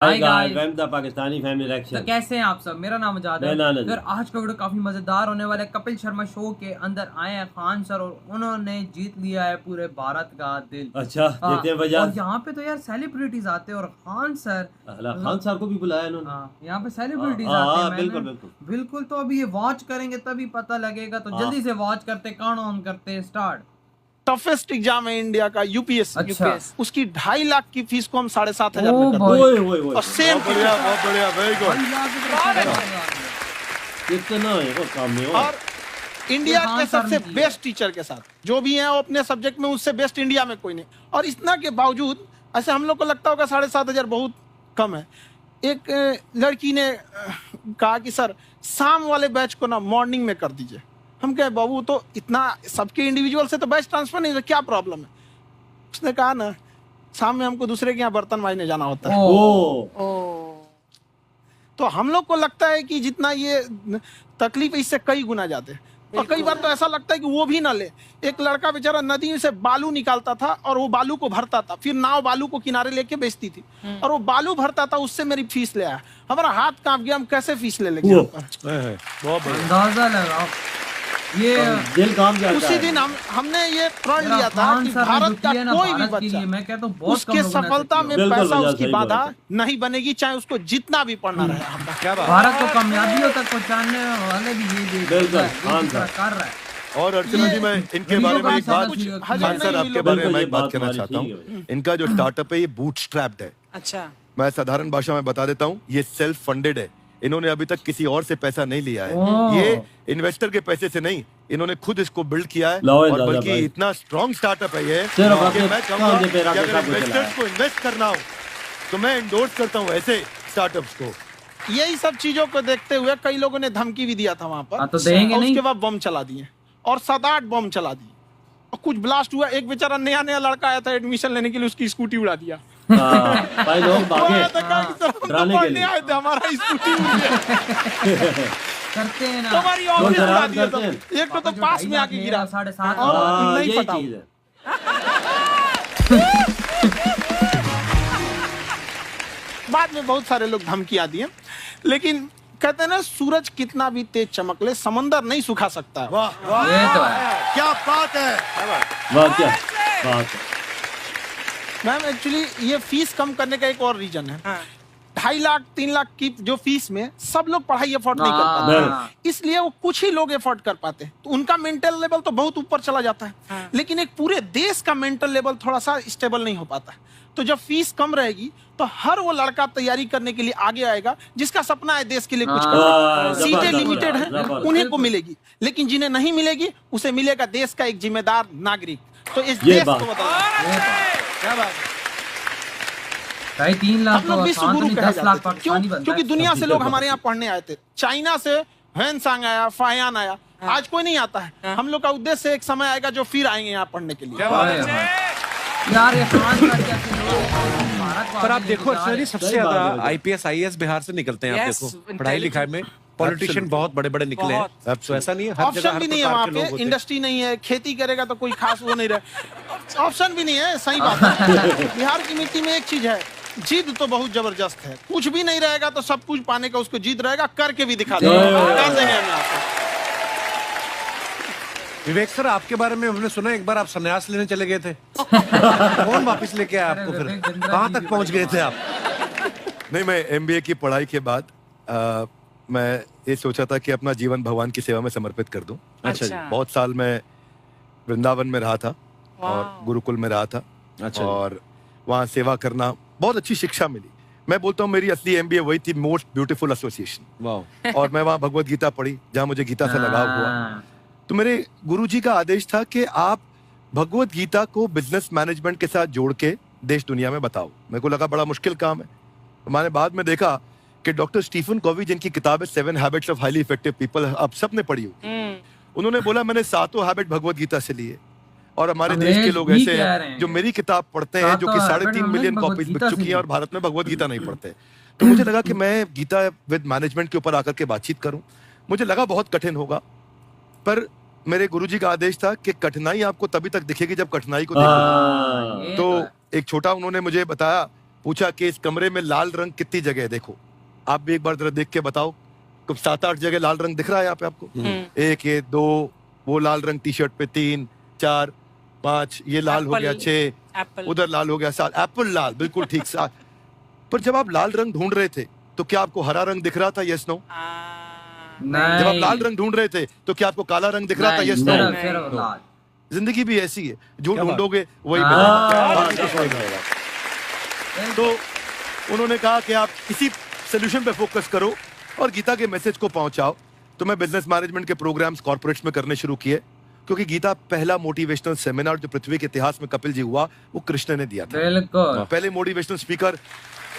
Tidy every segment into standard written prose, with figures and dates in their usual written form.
Hi guys, welcome the Pakistani family तो reaction. कैसे हैं आप सब। मेरा नाम आजाद है। मैं फिर आज का वीडियो काफी मजेदार होने वाला है। कपिल शर्मा शो के अंदर आए हैं खान सर और उन्होंने जीत लिया है पूरे भारत का दिल। अच्छा, देखते हैं वजह। और यहाँ पे तो यार सेलिब्रिटीज आते हैं और खान सर खान साहब को भी बुलाया इन्होंने। यहाँ पे सेलिब्रिटीज हाँ, आते हाँ, हैं। बिल्कुल बिल्कुल बिल्कुल, तो अभी ये वॉच करेंगे तभी पता लगेगा। तो जल्दी से वॉच करते, काउंट ऑन करते, स्टार्ट। टफेस्ट एग्जाम है इंडिया का यूपीएससी। अच्छा। उसकी 2.5 लाख की फीस को हम 7,500 में कर भाई। ओए ओए ओए, और सेम बहुत बढ़िया, वेरी गुड। और कितना है वो काम में हो। और इंडिया हाँ, के सर सबसे ने किया। बेस्ट टीचर के साथ जो भी हैं वो अपने सब्जेक्ट में उससे बेस्ट इंडिया में कोई नहीं। और इतना के बावजूद ऐसे हम लोग को लगता होगा 7,500 बहुत कम है। एक लड़की ने कहा कि सर शाम वाले बैच को ना मॉर्निंग में कर दीजिए। हम कहे बाबू तो इतना सबके इंडिविजुअल से तो बैच ट्रांसफर नहीं, तो क्या प्रॉब्लम है। उसने कहा ना शाम में हमको दूसरे के यहाँ बर्तन मांजने जाना होता है। तो हम लोग को लगता है कि जितना ये तकलीफ इससे कई गुना ज्यादा है। और कई बार तो ऐसा लगता है कि वो भी ना ले। एक लड़का बेचारा नदी से बालू निकालता था और वो बालू को भरता था, फिर नाव बालू को किनारे लेके बेचती थी और वो बालू भरता था, उससे मेरी फीस ले आया। हमारा हाथ कांप गया, हम कैसे फीस ले लेंगे। बहुत बढ़िया। अंदाजा लगाओ ये दिल काम जाता उसी है। दिन हमने ये प्रण लिया था खान कि सर ने भारत जो का किया ना कोई भी भारत के लिए, बच्चा मैं कहता हूँ बहुत उसके कम लोगों ने सफलता ऐसा में किया। बिल्कुल पैसा वजह उसकी सही बाधा बात नहीं बनेगी, चाहे उसको जितना भी पढ़ना रहे। क्या बात। भारत को कामयाबियों तक पहुंचाने वाले भी ये बिल्कुल, खान कर साहब। रहा है। और अर्चना जी, मैं इनके गरीबों बारे में का एक बात, कुछ खान सर आपके बारे में मैं एक बात कहना बिल्कुल, चाहता ये बात हूँ। इनका जो स्टार्टअप है ये बूटस्ट्रैप्ड है। अच्छा, मैं साधारण भाषा में बता देता हूँ, ये सेल्फ फंडेड है। इन्होंने अभी तक किसी और से पैसा नहीं लिया है। ओह। ये इन्वेस्टर के पैसे से नहीं, इन्होंने खुद इसको बिल्ड किया है। लाओ और दादा बल्कि भाई। इतना स्ट्रॉन्ग स्टार्टअप है ये सिर्फ कि अपने मैं कहूँगा कांधे पे कि रख के अगर सब कुछ इन्वेस्टर्स चलाया। को इन्वेस्ट करना हो तो मैं इंडोर्स करता हूँ ऐसे स्टार्टअप्स को। यही सब चीजों को देखते हुए कई लोगों ने धमकी भी दिया था वहां पर। हाँ, तो देंगे और नहीं। उसके बाद बम चला दिए और 7-8 बम चला दिए और कुछ ब्लास्ट हुआ। एक बेचारा नया नया लड़का आया था एडमिशन लेने के लिए, उसकी स्कूटी उड़ा दिया। हाँ, भाई लोग वो आया भागे था कहा कि सर हम तो डराने के पढ़ने लिए। आए थे, हमारा स्कूटी उड़ गया। करते हैं ना। हमारी ऑफिस लोग उड़ा दिया करते था। हैं। एक तो पास में आके गिरा। 7.5 और हाँ, नहीं यही पता चीज है। बाद में बहुत सारे लोग धमकियां दिए, लेकिन कहते हैं ना सूरज कितना भी तेज चमक ले समंदर नहीं सुखा सकता। वाह वाह, ये तो है। क्या बात है। वाह क्या बात है। मैम एक्चुअली ये फीस कम करने का एक और रीजन है। 2.5 लाख 3 लाख की जो फीस में सब लोग पढ़ाई एफोर्ड नहीं कर पाते, हाँ। इसलिए वो कुछ ही लोग एफोर्ड कर पाते हैं। तो उनका मेंटल लेवल तो बहुत ऊपर चला जाता है, लेकिन एक पूरे देश का मेंटल लेवल थोड़ा सा स्टेबल नहीं हो पाता है। तो जब फीस कम रहेगी तो हर वो लड़का तैयारी करने के लिए आगे आएगा जिसका सपना है देश के लिए कुछ करना। सीटें जबरदस्त, लिमिटेड हैं, जबरदस्त। उन्हीं को मिलेगी, लेकिन जिन्हें नहीं मिलेगी उसे मिलेगा देश का एक जिम्मेदार नागरिक। तो इस ये देश बात। को बताओ क्या बात है। 3.5 लाख हम लोग विश्व गुरु कहे 10 लाख जाते थे। क्यों? पाकिस्तानी बनता क्योंकि है। दुनिया से लोग हमारे यहाँ पढ़ने आए थे। चाइना से हैंसांग आया, फायान आया, आज कोई नहीं आता है। हम लोग का उद्देश्य एक समय आएगा जो फिर आएंगे यहाँ पढ़ने के लिए। यार ये खान सर जैसे लोग भारत को पर आप आगे देखो लेके जा रहे सर, हैं। सबसे सही बात ज्यादा है। आईपीएस आईएएस बिहार से निकलते हैं। आप Yes, देखो पढ़ाई लिखाई में पॉलिटिशियन Absolutely. बहुत बड़े बड़े निकले हैं। तो ऐसा नहीं है, हर जगह ऑप्शन हर भी नहीं है प्रकार वहाँ के लोग पे, होते हैं। इंडस्ट्री नहीं है, खेती करेगा तो कोई खास वो नहीं रहे। ऑप्शन भी नहीं है, सही बात है। बिहार की मिट्टी में एक चीज है, जिद तो बहुत जबरदस्त है। कुछ भी नहीं रहेगा तो सब कुछ पाने का उसको जिद रहेगा, करके भी दिखा देगा। कर देंगे हम यहाँ पे। विवेक सर, आपके बारे में हमने सुना एक बार आप संन्यास लेने चले गए थे। कौन वापस लेके आया आपको? फिर विवेक बिंद्रा कहाँ जी तक भी पहुंच गए थे आप? नहीं, मैं एमबीए की पढ़ाई के बाद मैं ये सोचा था कि अपना जीवन भगवान की सेवा में समर्पित कर दूं। अच्छा जी। बहुत साल मैं वृंदावन में रहा था और गुरुकुल में रहा था। अच्छा जी। और वहाँ सेवा करना बहुत अच्छी शिक्षा मिली। मैं बोलता हूँ मेरी असली एमबीए वही थी, मोस्ट ब्यूटीफुल एसोसिएशन। वाह। और मैं वहाँ भगवत गीता पढ़ी, जहाँ मुझे गीता से लगाव हुआ। हाँ। तो मेरे गुरुजी का आदेश था कि आप भगवत गीता को बिजनेस मैनेजमेंट के साथ जोड़ के देश दुनिया में बताओ। मेरे को लगा बड़ा मुश्किल काम है। तो मैंने बाद में देखा कि डॉक्टर स्टीफन कॉवी, जिनकी किताब है 7 habits of highly effective people, आप सबने पढ़ी होगी, उन्होंने बोला मैंने 7 हैबिट भगवत गीता से लिए। और हमारे देश के लोग भी ऐसे कह रहे हैं हैं। जो मेरी किताब पढ़ते हैं, जो कि 7 3.5 मिलियन भगवत कॉपीज बिक गीता चुकी से हैं और भारत में भगवत गीता नहीं पढ़ते। तो मुझे लगा कि मैं गीता विद मैनेजमेंट के ऊपर आकर के बातचीत करूं। मुझे लगा बहुत कठिन होगा, पर मेरे गुरुजी का आदेश था कि कठिनाई आपको तभी तक दिखेगी जब कठिनाई को देखोगे। ये तो है। एक छोटा उन्होंने मुझे बताया पूछा कि इस कमरे में लाल रंग कितनी जगह है, देखो आप भी एक बार जरा देख के बताओ, कुछ 7-8 जगह लाल रंग दिख रहा है यहाँ पे आपको? एक ये, दो, वो लाल रंग टी शर्ट पे 3, 4, 5, ये लाल हो गया 6, उधर लाल हो गया 7, एप्पल लाल, बिल्कुल ठीक 7। पर जब आप लाल रंग ढूंढ रहे थे तो क्या आपको हरा रंग दिख रहा था? Yes no? जब आप लाल रंग ढूंढ रहे थे तो क्या आपको काला रंग दिख रहा था? Yes no? सिर्फ लाल। जिंदगी भी ऐसी है, जो क्या बात? ढूंढोगे वही हाँ, मिलेगा। हाँ, बाकी कुछ नहीं मिलेगा। तो उन्होंने कहा कि आप इसी सोल्यूशन पे फोकस करो और गीता के मैसेज को पहुंचाओ। तो मैं बिजनेस मैनेजमेंट के प्रोग्राम्स कॉर्पोरेट्स में करने शुरू किए, क्योंकि गीता पहला मोटिवेशनल सेमिनार जो पृथ्वी के इतिहास में कपिल जी हुआ, वो कृष्ण ने दिया था। बिल्कुल। पहले मोटिवेशनल स्पीकर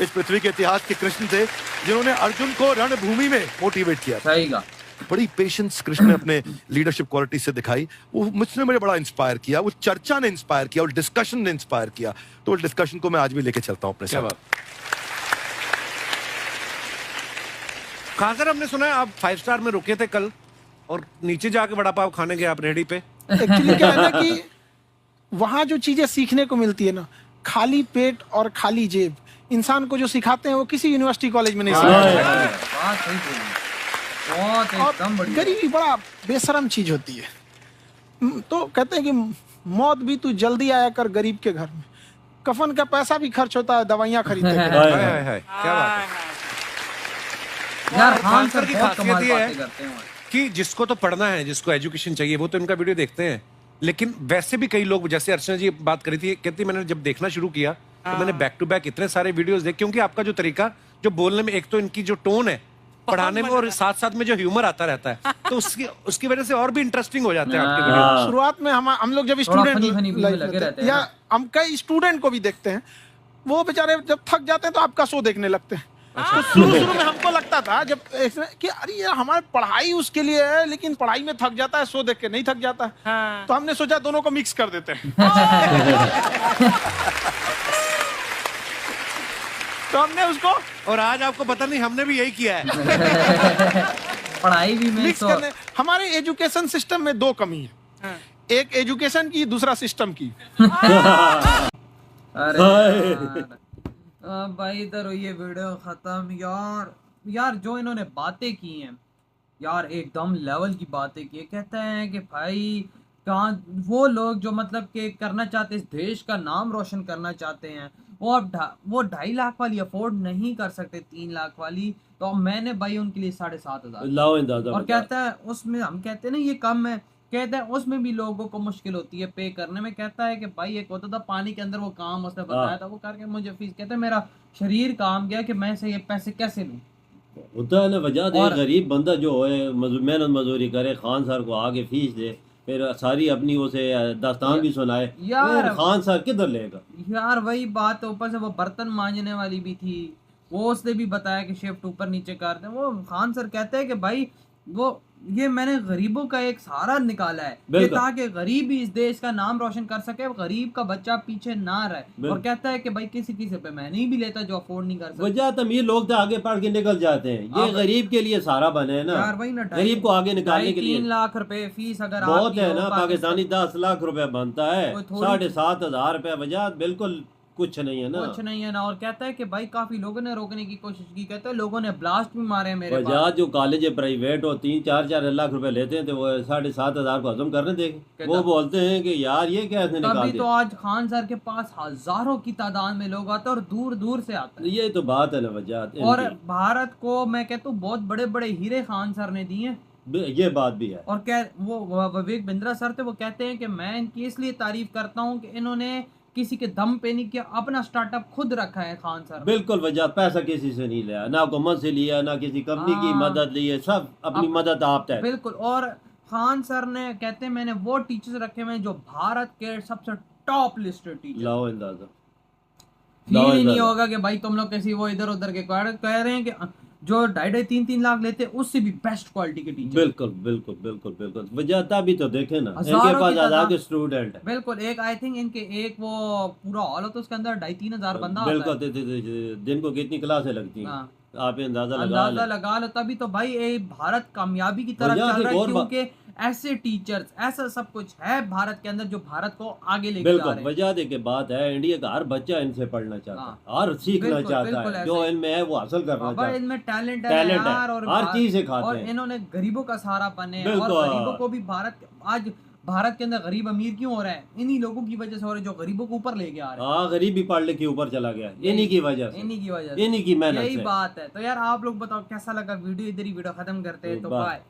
इस पृथ्वी के इतिहास के कृष्ण थे, जिन्होंने अर्जुन को रणभूमि में मोटिवेट किया था। सही कहा। बड़ी पेशेंस कृष्ण ने अपने लीडरशिप क्वालिटी से दिखाई। वो मुझसे मुझे बड़ा इंस्पायर किया, वो चर्चा ने इंस्पायर किया, वो डिस्कशन ने इंस्पायर किया। तो उस डिस्कशन को मैं आज भी लेके चलता हूँ अपने क्या साथ। बात। कहाँ सर, हमने सुना है आप 5 स्टार में रुके थे कल और नीचे जाके वड़ा पाव खाने गए आप रेहड़ी पे। एक्चुअली क्या है ना कि वहां जो चीजें सीखने को मिलती है ना, खाली पेट और खाली जेब इंसान को जो सिखाते हैं वो किसी यूनिवर्सिटी कॉलेज में नहीं सिखाते। बात सही बोली। बहुत एकदम और बढ़िया। गरीबी बड़ा बेशरम चीज होती है। तो कहते हैं कि मौत भी तू जल्दी आया कर गरीब के घर में, कफन का पैसा भी खर्च होता है दवाइयाँ खरीदने के। हाय, हाय हाय। हाय हाय, क्या बात है। यार और खान सर की बहुत खासियत कमाल ये है बातें करते हैं। कि जिसको तो पढ़ना है, जिसको एजुकेशन चाहिए, वो तो इनका वीडियो देखते हैं। लेकिन वैसे भी कई लोग, जैसे अर्चना जी बात करी थी, कहती मैंने जब देखना शुरू किया तो मैंने बैक टू बैक इतने सारे वीडियोस देखे, क्योंकि आपका जो तरीका जो बोलने में, एक तो इनकी जो टोन है पढ़ाने में, और साथ साथ में जो ह्यूमर आता रहता है, तो उसकी वजह से और भी इंटरेस्टिंग हो जाते हैं आपके वीडियो। हाँ। शुरुआत में हम लोग जब थोड़ा स्टूडेंट funny भी लगे रहते हैं या ना। हम कई स्टूडेंट को भी देखते हैं, वो बेचारे जब थक जाते हैं तो आपका शो देखने लगते हैं। तो शुरू में हमको लगता था जब कि अरे यार हमारी पढ़ाई उसके लिए है, लेकिन पढ़ाई में थक जाता है, शो देख के नहीं थक जाता है। तो हमने सोचा दोनों को मिक्स कर देते हैं। तो हमने उसको और आज आपको पता नहीं, हमने भी यही किया है। पढ़ाई भी में मिक्स तो करने। हमारे एजुकेशन सिस्टम में 2 कमी है, एक एजुकेशन की, दूसरा सिस्टम की। अरे यार। भाई इधर ये वीडियो खत्म। यार जो इन्होंने बातें की हैं यार, एकदम लेवल की बातें की है। कहते हैं कि भाई कहाँ वो लोग जो मतलब कि करना चाहते, इस देश का नाम रोशन करना चाहते हैं, वो अब वो 2.5 लाख वाली अफोर्ड नहीं कर सकते, 3 लाख वाली। तो मैंने भाई उनके लिए 7,500 लाओ अंदाजा और बता। कहता है उसमें, हम कहते हैं ना ये कम है, कहता है उसमें भी लोगों को मुश्किल होती है पे करने में। कहता है कि भाई एक होता था पानी के अंदर वो काम उसने बताया था, वो करके मुझे फीस, कहता है मेरा शरीर काम गया कि मैं से ये पैसे कैसे लूं। होता है ना वजह, एक और- गरीब बंदा जो है मेहनत मजदूरी करे, खान सर को आगे फीस दे, फिर सारी अपनी उसे दास्तान भी सुनाए, यार- फिर खान सर किधर लेगा? यार वही बात है, ऊपर से वो बर्तन मांजने वाली भी थी, वो उसने भी बताया कि शिफ्ट ऊपर नीचे कर दे। वो खान सर कहते हैं कि भाई वो ये मैंने गरीबों का एक सहारा निकाला है कि बिल्कुल। ताकि गरीब भी इस देश का नाम रोशन कर सके, गरीब का बच्चा पीछे ना रहे। और बिल्कुल। कहता है कि भाई किसी किसी पे मैं नहीं भी लेता जो अफोर्ड नहीं कर सकता। वजह तो अमीर लोग तो आगे पढ़ के निकल जाते हैं, ये अब- गरीब के लिए सहारा बने हैं ना, यार वही ना, गरीब को आगे निकालने के 3 लिए लाख रुपए फीस अगर बहुत आपकी है हो ना। पाकिस्तानी 10 लाख रुपए बनता है, कोई थोड़ी- 7,500 रुपए वजह बिल्कुल कुछ नहीं है ना। कुछ नहीं है ना। और कहता है कि भाई काफी लोगों ने रोकने की कोशिश की, कहते हैं लोगों ने ब्लास्ट भी मारे मेरे वजह पास। जो कॉलेज प्राइवेट हो 3-4 लाख रुपए लेते हैं, तो वो 7,500 को हजम करने देंगे। कहता- वो बोलते हैं कि यार ये कैसे निकाल तभी तो दिया। आज खान सर के पास हजारों की तादाद में लोग आते हैं और दूर दूर से आते हैं। ये तो बात है ना वजह और इनकी। भारत को मैं कहता हूँ बहुत बड़े बड़े हीरे खान सर ने दिए। ये बात भी है। और वो विवेक बिंद्रा सर थे, वो कहते हैं कि मैं इनकी इसलिए तारीफ करता हूँ कि इन्होंने किसी के दम पे नहीं किया, अपना स्टार्टअप खुद रखा है खान सर। बिल्कुल वजह, पैसा किसी से नहीं लिया, ना हुकूमत से लिया, ना किसी कंपनी की हाँ। मदद ली है, सब अपनी मदद आप तय। बिल्कुल। और खान सर ने कहते हैं मैंने वो टीचर्स रखे हुए हैं जो भारत के सबसे टॉप लिस्टेड टीचर। लाओ अंदाजा। फील ही नहीं होगा कि भाई तुम लोग किसी वो इधर उधर के कह रहे हैं कि जो 2.5-3 लाख लेते हैं उससे भी बेस्ट क्वालिटी के टीचर। बिल्कुल बिल्कुल बिल्कुल बिल्कुल वजह तभी तो देखे ना, हजारों इनके पास की आधा तादाद- के स्टूडेंट है। बिल्कुल। एक आई थिंक इनके एक वो पूरा हॉल होता है, उसके अंदर 2,500-3 हजार बंदा आता बिल्कुल है। दिन को कितनी क्लासें लगती हैं, हाँ। आप ये अंदाजा लगा अंदाजा लें। लगा लो। तभी तो भाई ये भारत कामयाबी की तरफ वजह चल से रहा है, और क्योंकि ऐसे टीचर्स, ऐसा सब कुछ है भारत के अंदर जो भारत को आगे लेके जा बिल्कुल रहे हैं। वजह दे के बात है, इंडिया का हर बच्चा इनसे पढ़ना चाहता हाँ। है और सीखना बिल्कुल, चाहता बिल्कुल है, ऐसे जो ही। इनमें है वो हासिल करना बाबा चाहता है। इनमें टैलेंट है टैलेंट है, यार, और हर चीज सिखाते और हैं। इन्होंने गरीबों का सहारा बने, और बिल्कुल। गरीबों को भी आज भारत के अंदर गरीब अमीर क्यों हो रहा है? इन्हीं लोगों की वजह से हो रहा है जो गरीबों को ऊपर लेके आ रहे हैं। हाँ, गरीबी पढ़ लिख के ऊपर चला गया, इन्हीं की वजह से, इन्हीं की वजह से, इन्हीं की मेहनत यही से। बात है। तो यार आप लोग बताओ कैसा लगा वीडियो, इधर ही वीडियो खत्म करते हैं, तो बाय। बाय।